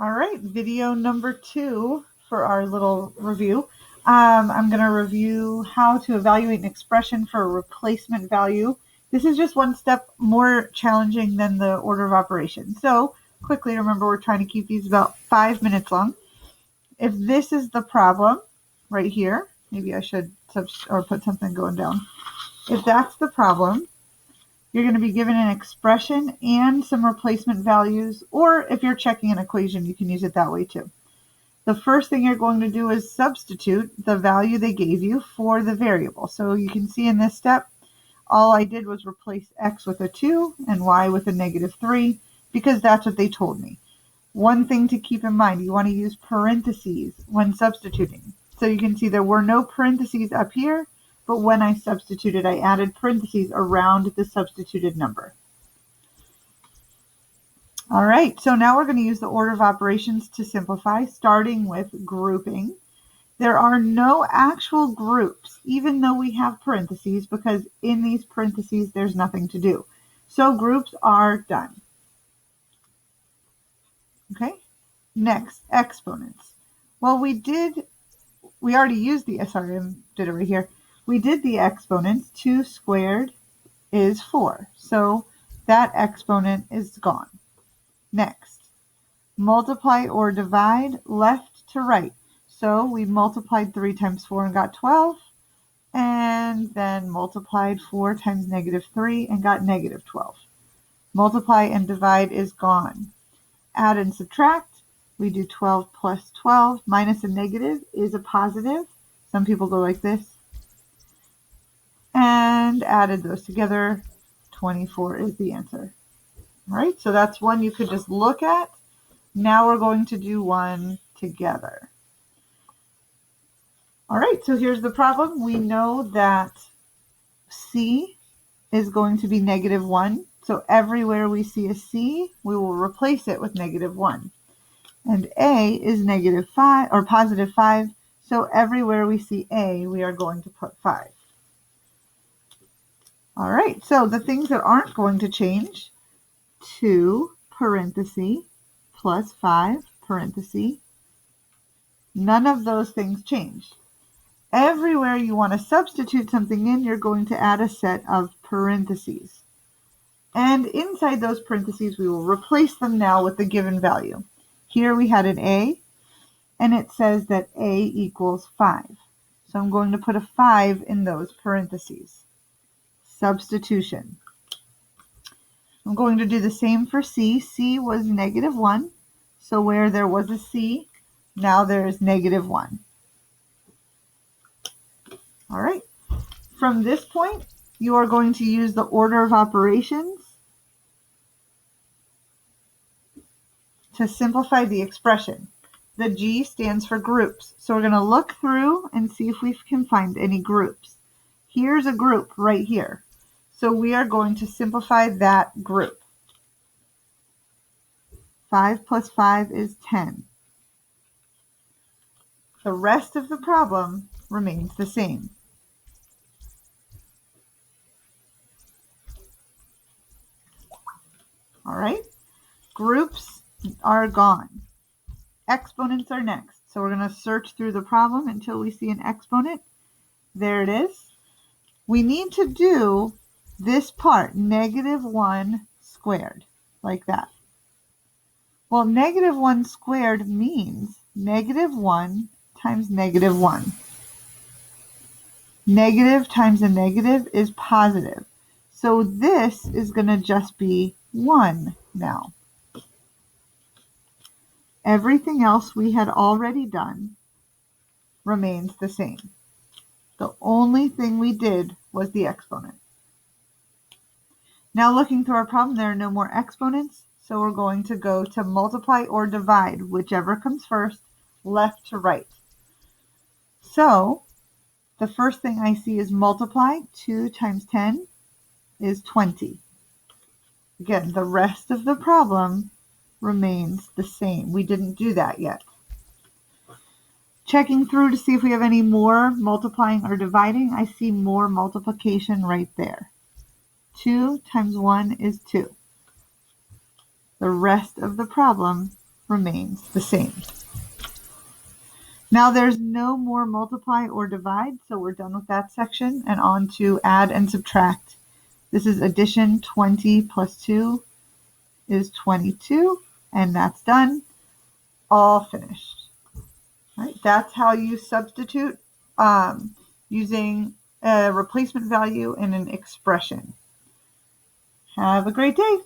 All right, video number 2 for our little review. I'm going to review how to evaluate an expression for a replacement value. This is just one step more challenging than the order of operations. So quickly, remember we're trying to keep these about 5 minutes long. If this is the problem right here, maybe I should put something going down. If that's the problem, you're going to be given an expression and some replacement values, or if you're checking an equation, you can use it that way too. The first thing you're going to do is substitute the value they gave you for the variable. So you can see in this step, all I did was replace x with a 2 and y with a -3 because that's what they told me. One thing to keep in mind, you want to use parentheses when substituting. So you can see there were no parentheses up here, but when I substituted, I added parentheses around the substituted number. All right, so now we're going to use the order of operations to simplify, starting with grouping. There are no actual groups, even though we have parentheses, because in these parentheses, there's nothing to do. So groups are done. Okay, next, exponents. Well, we already used the, sorry, I did it right here. We did the exponents. 2 squared is 4. So that exponent is gone. Next, multiply or divide left to right. So we multiplied 3 times 4 and got 12. And then multiplied 4 times -3 and got -12. Multiply and divide is gone. Add and subtract. We do 12 plus 12 minus a negative is a positive. Some people go like this. And added those together, 24 is the answer. All right, so that's one you could just look at. Now we're going to do one together. All right, so here's the problem. We know that C is going to be -1. So everywhere we see a C, we will replace it with -1. And A is -5 or +5. So everywhere we see A, we are going to put 5. All right, so the things that aren't going to change, 2 parenthesis plus 5 parenthesis, none of those things change. Everywhere you want to substitute something in, you're going to add a set of parentheses. And inside those parentheses, we will replace them now with the given value. Here we had an A, and it says that A equals 5. So I'm going to put a 5 in those parentheses. Substitution. I'm going to do the same for C. C was -1. So where there was a C, now there is -1. All right. From this point, you are going to use the order of operations to simplify the expression. The G stands for groups. So we're going to look through and see if we can find any groups. Here's a group right here. So we are going to simplify that group. 5 plus 5 is 10. The rest of the problem remains the same. All right, groups are gone. Exponents are next. So we're going to search through the problem until we see an exponent. There it is. We need to do this part, -1 squared, like that. Well, -1 squared means -1 times -1. Negative times a negative is positive. So this is going to just be 1 now. Everything else we had already done remains the same. The only thing we did was the exponent. Now looking through our problem, there are no more exponents, so we're going to go to multiply or divide, whichever comes first, left to right. So the first thing I see is multiply. 2 times 10 is 20. Again, the rest of the problem remains the same. We didn't do that yet. Checking through to see if we have any more multiplying or dividing, I see more multiplication right there. 2 times 1 is 2. The rest of the problem remains the same. Now there's no more multiply or divide, so we're done with that section, and on to add and subtract. This is addition. 20 plus 2 is 22, and that's done. All finished. All right, that's how you substitute using a replacement value in an expression. Have a great day.